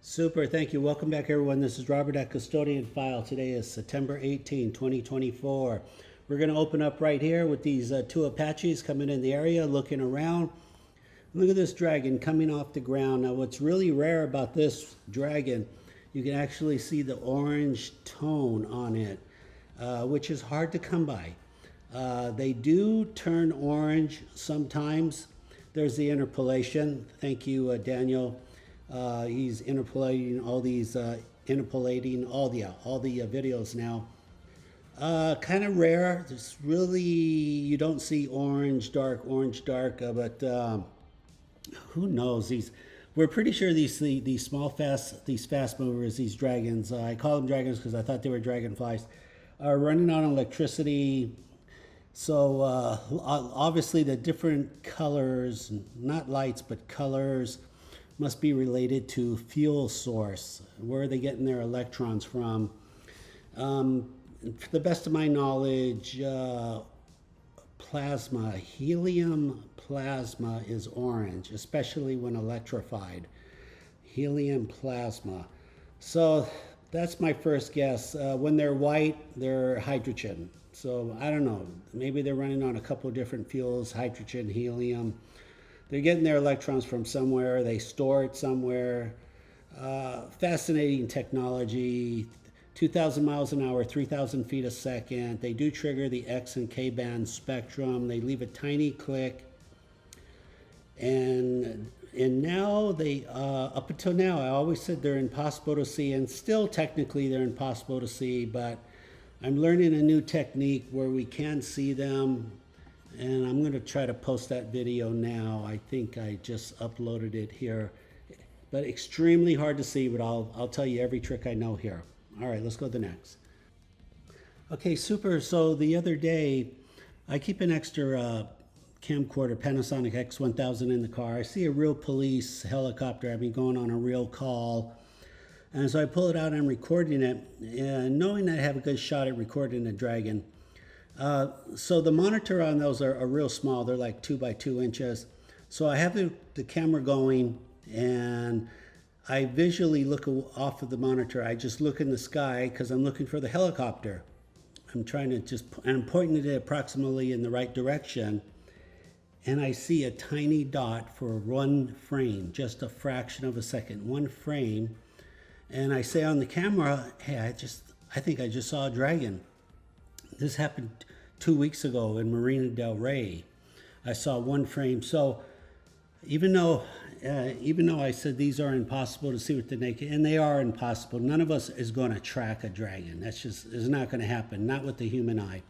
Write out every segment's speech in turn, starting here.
Super, thank you. Welcome back, everyone. This is Robert at Custodian File. Today is September 18, 2024. We're going to open up right here with these two Apaches coming in the area, looking around. Look at this dragon coming off the ground. Now, what's really rare about this dragon, you can actually see the orange tone on it, which is hard to come by. They do turn orange sometimes. There's the interpolation. Thank you, Daniel. He's interpolating all the videos now. Kind of rare. It's really, you don't see orange dark, but who knows? We're pretty sure these fast movers, these dragons. I call them dragons because I thought they were dragonflies, are running on electricity. So obviously the different colors, not lights but colors, must be related to fuel source. Where are they getting their electrons from? To the best of my knowledge, plasma, helium plasma is orange, especially when electrified. Helium plasma. So that's my first guess. When they're white, they're hydrogen. So I don't know, maybe they're running on a couple of different fuels, hydrogen, helium. They're getting their electrons from somewhere. They store it somewhere. Fascinating technology. 2,000 miles an hour, 3,000 feet a second. They do trigger the X and K band spectrum. They leave a tiny click. And now up until now, I always said they're impossible to see, and still technically they're impossible to see, but I'm learning a new technique where we can see them. And I'm going to try to post that video now. I think I just uploaded it here. But extremely hard to see, but I'll tell you every trick I know here. All right, let's go to the next. Okay, super. So the other day, I keep an extra camcorder, Panasonic X1000 in the car. I see a real police helicopter. I've been going on a real call. And so I pull it out and I'm recording it. And knowing I have a good shot at recording a dragon, so the monitor on those are real small. They're like 2 by 2 inches. So I have the camera going and I visually look off of the monitor. I just look in the sky because I'm looking for the helicopter. I'm pointing it approximately in the right direction. And I see a tiny dot for one frame, just a fraction of a second, one frame. And I say on the camera, hey, I think I just saw a dragon. This happened 2 weeks ago in Marina del Rey. I saw one frame. So even though I said these are impossible to see with the naked, and they are impossible, none of us is going to track a dragon. Is not going to happen, not with the human eye.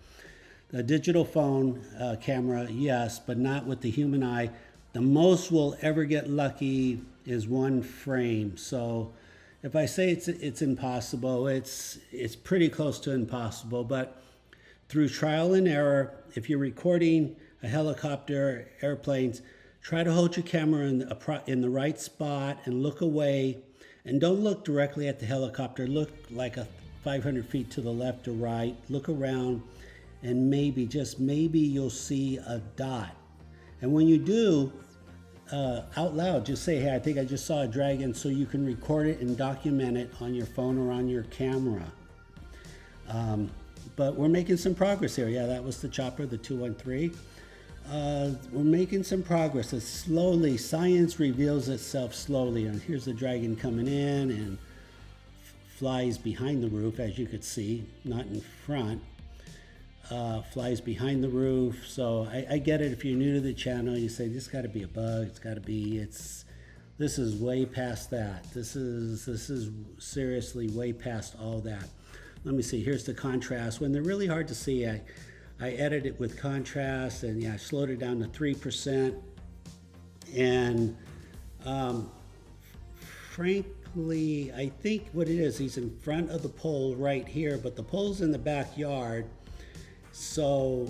The digital phone camera, yes, but not with the human eye. The most we'll ever get lucky is one frame. So if I say it's impossible, it's pretty close to impossible, but through trial and error, if you're recording a helicopter, airplanes, try to hold your camera in the right spot and look away. And don't look directly at the helicopter. Look like 500 feet to the left or right. Look around and maybe, just maybe, you'll see a dot. And when you do, out loud, just say, hey, I think I just saw a dragon, so you can record it and document it on your phone or on your camera. But we're making some progress here. Yeah, that was the chopper, the 213. We're making some progress. It's slowly, science reveals itself slowly. And here's the dragon coming in and flies behind the roof, as you could see, not in front. Flies behind the roof. So I get it. If you're new to the channel, you say, this got to be a bug. This is way past that. This is seriously way past all that. Let me see, here's the contrast. When they're really hard to see, I edit it with contrast, and yeah, I slowed it down to 3%. And frankly, I think what it is, he's in front of the pole right here, but the pole's in the backyard. So,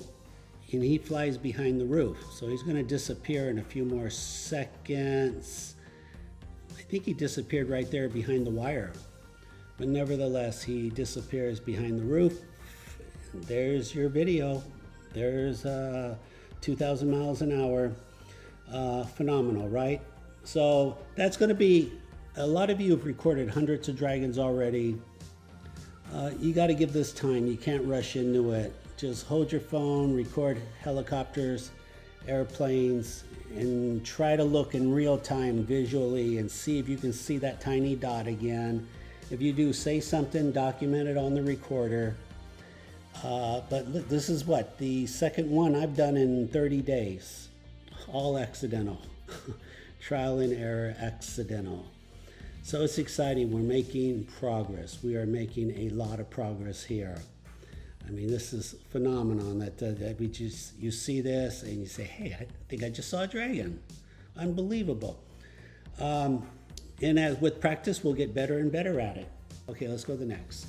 and he flies behind the roof. So he's gonna disappear in a few more seconds. I think he disappeared right there behind the wire. But nevertheless, he disappears behind the roof. There's your video. There's 2,000 miles an hour. Phenomenal, right? So that's going to be a lot of you have recorded hundreds of dragons already. You got to give this time. You can't rush into it. Just hold your phone, record helicopters, airplanes, and try to look in real time visually and see if you can see that tiny dot again. If you do, say something, document it on the recorder. But look, this is what, the second one I've done in 30 days. All accidental. Trial and error, accidental. So it's exciting. We're making progress. We are making a lot of progress here. I mean, this is phenomenon that we just, you see this and you say, hey, I think I just saw a dragon. Unbelievable. And as with practice, we'll get better and better at it. Okay, let's go to the next.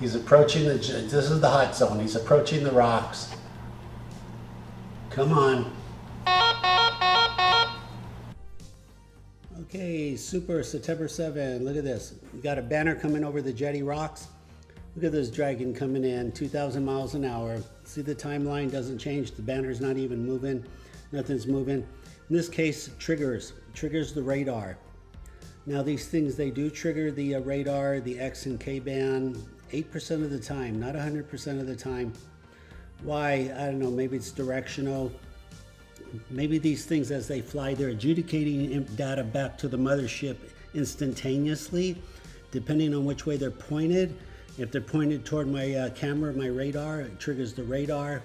He's approaching this is the hot zone. He's approaching the rocks. Come on. Okay, super, September 7. Look at this. We got a banner coming over the jetty rocks. Look at this dragon coming in, 2,000 miles an hour. See, the timeline doesn't change. The banner's not even moving. Nothing's moving. In this case, triggers the radar. Now these things, they do trigger the radar, the X and K band, 8% of the time, not 100% of the time. Why? I don't know, maybe it's directional. Maybe these things, as they fly, they're adjudicating data back to the mothership instantaneously, depending on which way they're pointed. If they're pointed toward my camera, my radar, it triggers the radar.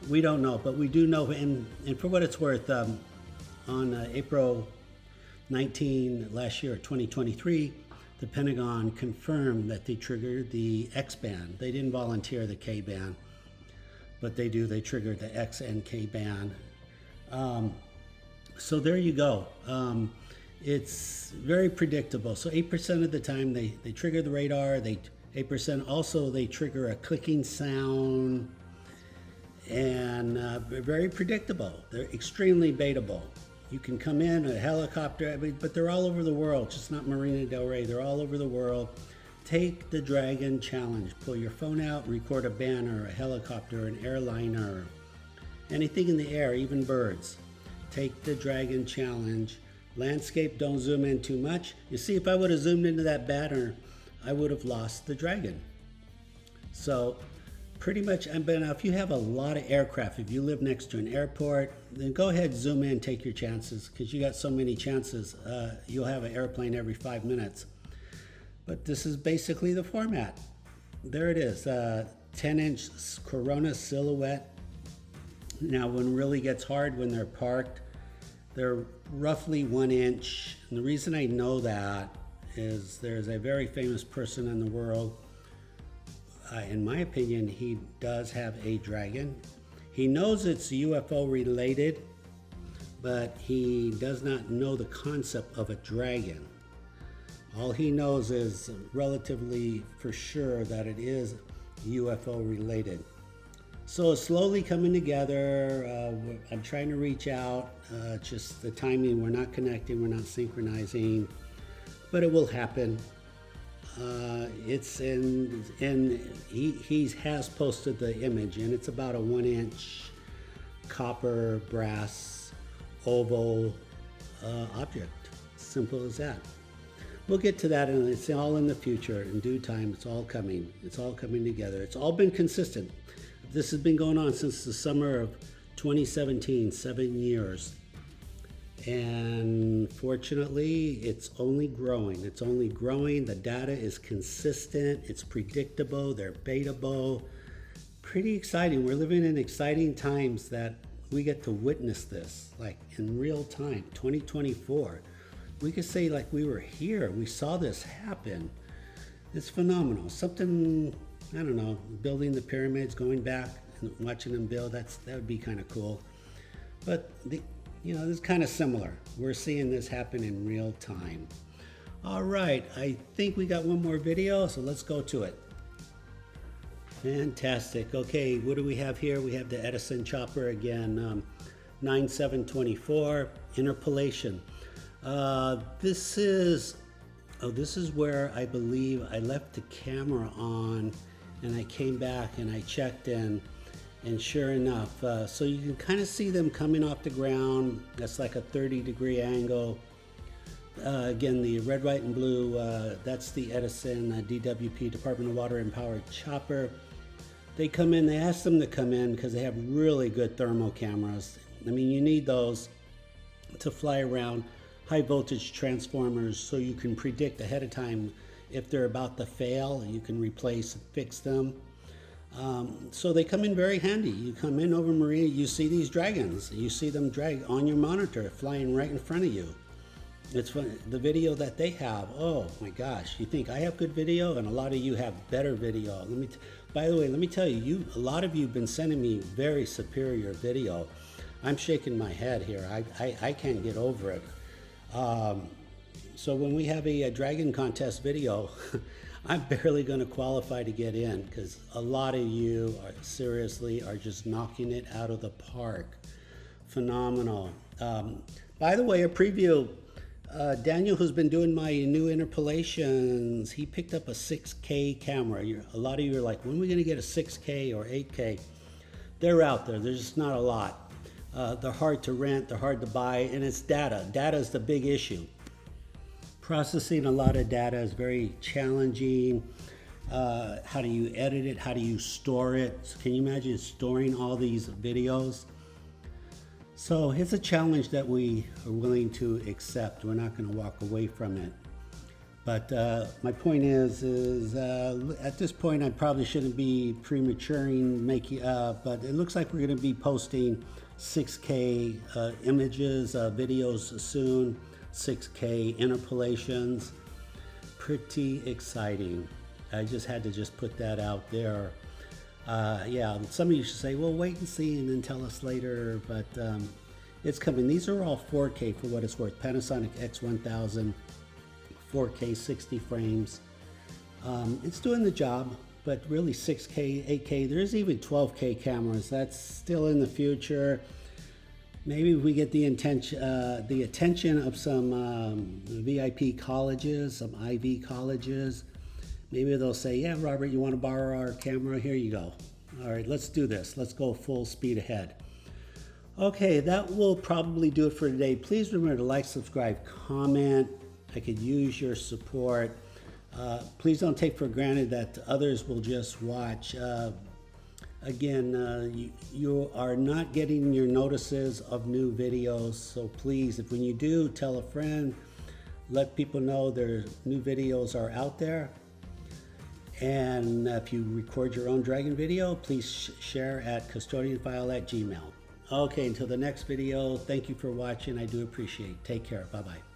We don't know, but we do know, and for what it's worth, on April 19 last year, 2023, the Pentagon confirmed that they triggered the X band. They didn't volunteer the K band, but they do. They triggered the X and K band. So there you go. It's very predictable. So 8% of the time they trigger the radar. 8% also they trigger a clicking sound, and very predictable. They're extremely baitable. You can come in a helicopter, but they're all over the world, just not Marina Del Rey. They're all over the world. Take the Dragon Challenge. Pull your phone out, record a banner, a helicopter, an airliner, anything in the air, even birds. Take the Dragon Challenge. Landscape, don't zoom in too much. You see, if I would have zoomed into that banner, I would have lost the dragon. So pretty much, but now if you have a lot of aircraft, if you live next to an airport, then go ahead, zoom in, take your chances, because you got so many chances. You'll have an airplane every 5 minutes. But this is basically the format. There it is, 10-inch Corona silhouette. Now, when it really gets hard, when they're parked, they're roughly 1 inch. And the reason I know that is there's a very famous person in the world. In my opinion, he does have a dragon. He knows it's UFO related, but he does not know the concept of a dragon. All he knows is relatively for sure that it is UFO related. So it's slowly coming together. I'm trying to reach out. Just the timing, we're not connecting, we're not synchronizing, but it will happen. It's he has posted the image, and it's about a 1 inch copper brass oval object. Simple as that. We'll get to that, and it's all in the future. In due time, it's all coming. It's all coming together. It's all been consistent. This has been going on since the summer of 2017, 7 years. And fortunately, it's only growing. It's only growing. The data is consistent. It's predictable. They're baitable. Pretty exciting. We're living in exciting times that we get to witness this, like in real time, 2024. We could say like we were here. We saw this happen. It's phenomenal. Something, I don't know, building the pyramids, going back and watching them build, that would be kind of cool. But this is kind of similar. We're seeing this happen in real time. All right, I think we got one more video, so let's go to it. Fantastic. Okay, what do we have here? We have the Edison chopper again, 9724, interpolation. This is where I believe I left the camera on, and I came back and I checked in. And sure enough, so you can kind of see them coming off the ground. That's like a 30-degree angle. Again, the red, white, and blue, that's the Edison DWP, Department of Water and Power chopper. They come in, they ask them to come in because they have really good thermal cameras. I mean, you need those to fly around high voltage transformers so you can predict ahead of time if they're about to fail, you can replace and fix them. So they come in very handy. You come in over Maria, you see these dragons. You see them drag on your monitor, flying right in front of you. It's funny, the video that they have, oh my gosh, you think I have good video and a lot of you have better video. By the way, let me tell you, a lot of you have been sending me very superior video. I'm shaking my head here. I can't get over it. So when we have a dragon contest video, I'm barely going to qualify to get in because a lot of you seriously are just knocking it out of the park. Phenomenal. By the way, a preview. Daniel, who's been doing my new interpolations, he picked up a 6K camera. A lot of you are like, when are we going to get a 6K or 8K? They're out there. There's just not a lot. They're hard to rent. They're hard to buy. And it's data. Data is the big issue. Processing a lot of data is very challenging. How do you edit it? How do you store it? Can you imagine storing all these videos? So it's a challenge that we are willing to accept. We're not going to walk away from it. But my point is at this point I probably shouldn't be prematuring, but it looks like we're going to be posting 6K images, videos soon, 6K interpolations. Pretty exciting. I just had to put that out there. Yeah, some of you should say, well, wait and see and then tell us later, but it's coming. These are all 4K for what it's worth. Panasonic X1000, 4K, 60 frames. It's doing the job, but really 6K, 8K, there's even 12K cameras. That's still in the future. Maybe if we get the attention of some VIP colleges, some IV colleges, maybe they'll say, yeah, Robert, you want to borrow our camera? Here you go. All right, let's do this. Let's go full speed ahead. Okay, that will probably do it for today. Please remember to like, subscribe, comment. I could use your support. Please don't take for granted that others will just watch. Again, you are not getting your notices of new videos, so please, if when you do, tell a friend, let people know their new videos are out there. And if you record your own dragon video, please share at custodianfile@gmail.com. Okay, until the next video, thank you for watching. I do appreciate it. Take care. Bye-bye.